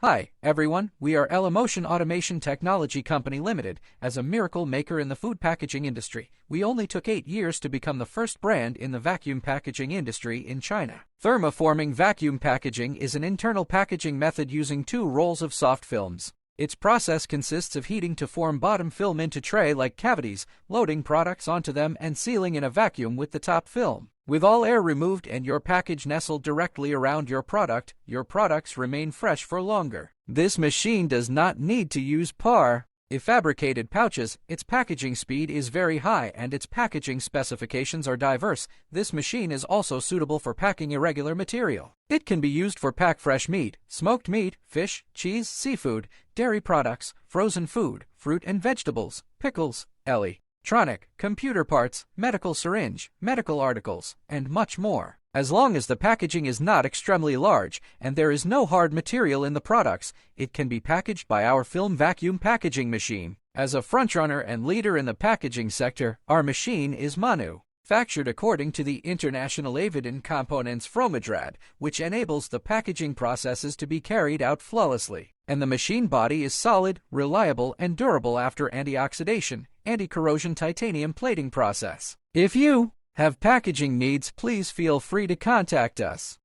Hi, everyone. We are Elemotion Automation Technology Company Limited. As a miracle maker in the food packaging industry, we only took 8 years to become the first brand in the vacuum packaging industry in China. Thermoforming vacuum packaging is an internal packaging method using 2 rolls of soft films. Its process consists of heating to form bottom film into tray-like cavities, loading products onto them and sealing in a vacuum with the top film. With all air removed and your package nestled directly around your product, your products remain fresh for longer. This machine does not need to use par. If fabricated pouches, its packaging speed is very high and its packaging specifications are diverse. This machine is also suitable for packing irregular material. It can be used for pack fresh meat, smoked meat, fish, cheese, seafood, dairy products, frozen food, fruit and vegetables, pickles, electronic, computer parts, medical syringe, medical articles, and much more. As long as the packaging is not extremely large and there is no hard material in the products, it can be packaged by our film vacuum packaging machine. As a frontrunner and leader in the packaging sector, our machine is manufactured according to the International Avidan Components Fromadrad, which enables the packaging processes to be carried out flawlessly. And the machine body is solid, reliable, and durable after antioxidation, anti-corrosion titanium plating process. If you have packaging needs, please feel free to contact us.